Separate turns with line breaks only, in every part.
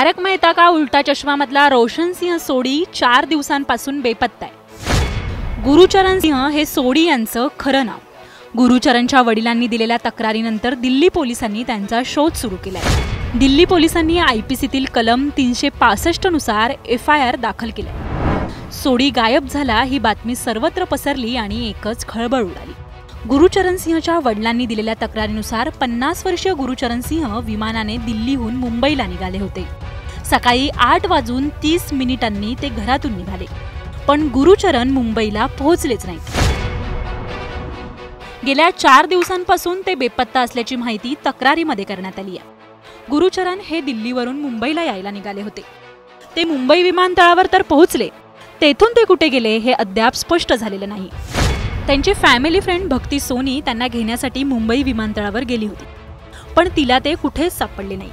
तारक मेहता का उल्टा चष्मा मधला रोशन सिंह सोडी 4 दिवसांपासून बेपत्ता आहे। गुरुचरण सिंह हे सोडी यांचं खरं नाव। गुरुचरणच्या वडिलांनी दिलेल्या तक्रारीनंतर दिल्ली पोलिसांनी त्यांचा शोध सुरू केलाय। दिल्ली पोलिसांनी आयपीसीतील कलम 365 नुसार एफआयआर दाखल केलाय। सोडी गायब झाला ही बातमी सर्वत्र पसरली आणि एकच खळबळ उडाली। गुरुचरण सिंहच्या वडिलांनी दिलेल्या तक्रारीनुसार 50 वर्षीय गुरुचरण सिंह विमानाने दिल्लीहून मुंबईला निघाले होते। सकाळी 8:30 ते घरातून निघाले, पण गुरुचरण मुंबईला पोहोचलेच नाहीत। गेल्या 4 दिवसांपासून ते बेपत्ता असल्याची माहिती तक्रारीमध्ये करण्यात आली आहे। गुरुचरण हे दिल्लीवरून मुंबईला यायला निघाले होते। ते मुंबई विमानतळावर तर पोहोचले, तेथून ते कुठे गेले हे अद्याप स्पष्ट झालेलं नाही। त्यांची फॅमिली फ्रेंड भक्ती सोनी त्यांना घेण्यासाठी मुंबई विमानतळावर गेली होती, पण तिला ते कुठेच सापडले नाही।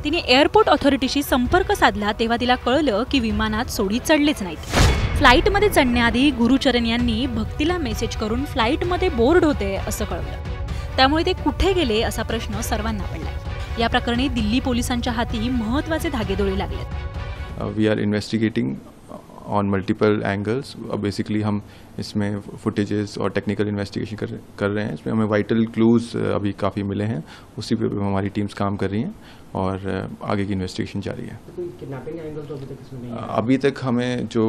तिने एअरपोर्ट ऑथॉरिटीशी संपर्क साधला तेव्हा तिला कळलं की विमानात सोडी चढलेच नाहीत। फ्लाईटमध्ये चढण्याआधी गुरुचरण यांनी भक्तीला मेसेज करून फ्लाईटमध्ये बोर्ड होते असं कळवलं। त्यामुळे ते कुठे गेले असा प्रश्न सर्वांना पडलाय। या प्रकरणी दिल्ली पोलिसांच्या हाती महत्त्वाचे धागेदोरे लागलेत।
We are investigating on multiple angles. Basically हम इसमें फुटेजेस और टेक्निकल इन्वेस्टिगेशन कर रहे हैं। इसमें हमें वाइटल क्लूज अभी काफ़ी मिले हैं, उसी पे हमारी टीम्स काम कर रही हैं और आगे की इन्वेस्टिगेशन जारी है।
किडनैपिंग एंगल तो अभी तक इसमें नहीं है।
अभी तक हमें जो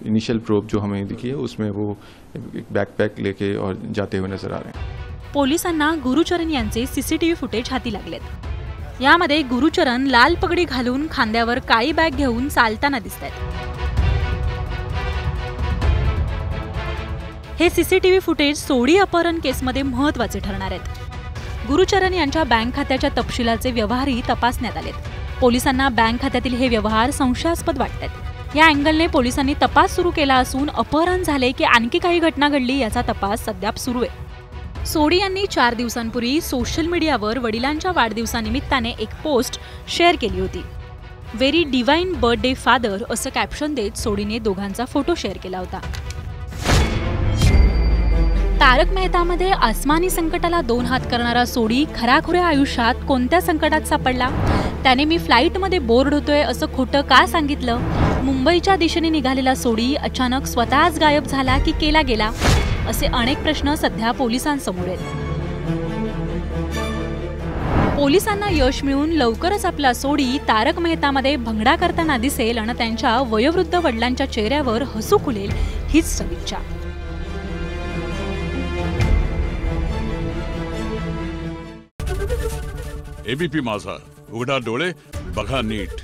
इनिशियल प्रोब जो हमें दिखी है उसमें वो एक बैकपैक लेके और जाते हुए नजर आ रहे हैं।
पोलिसांना गुरुचरण यांचे सीसीटीव्ही फुटेज हाती लागलेत। यामध्ये गुरुचरण लाल पगडी घालून खांद्यावर काळी बॅग घेऊन चालताना दिसतात। हे सीसीटीव्ही फुटेज सोडी अपहरण केसमध्ये महत्त्वाचे ठरणार आहेत। गुरुचरण यांच्या बँक खात्याच्या तपशिलाचे व्यवहारही तपासण्यात आलेत। पोलिसांना बँक खात्यातील हे व्यवहार संशयास्पद वाटतात। या अँगलने पोलिसांनी तपास सुरू केला असून अपहरण झाले की आणखी काही घटना घडली याचा तपास सध्या सुरू आहे। सोडी यांनी 4 दिवसांपूर्वी सोशल मीडियावर वडिलांच्या वाढदिवसानिमित्ताने एक पोस्ट शेअर केली होती। व्हेरी डिवाइन बर्थडे फादर असं कॅप्शन देत सोडीने दोघांचा फोटो शेअर केला होता। तारक मेहतामध्ये आसमानी संकटाला 2 हात करणारा सोडी खऱ्याखुऱ्या आयुष्यात कोणत्या संकटात सापडला? त्याने मी फ्लाईटमध्ये बोर्ड होतोय असं खोटं का सांगितलं? मुंबईच्या दिशेने निघालेला सोडी अचानक स्वतःच गायब झाला की केला गेला? असे अनेक प्रश्न सध्या पोलिसांसमोर आहेत। पोलिसांना यश मिळून लवकरच आपला सोडी तारक मेहतामध्ये भंगडा करताना दिसेल आणि त्यांच्या वयोवृद्ध वडिलांच्या चेहऱ्यावर हसू खुलेल हीच सदिच्छा।
एबीपी माझा, उघडा डोळे बघा नीट।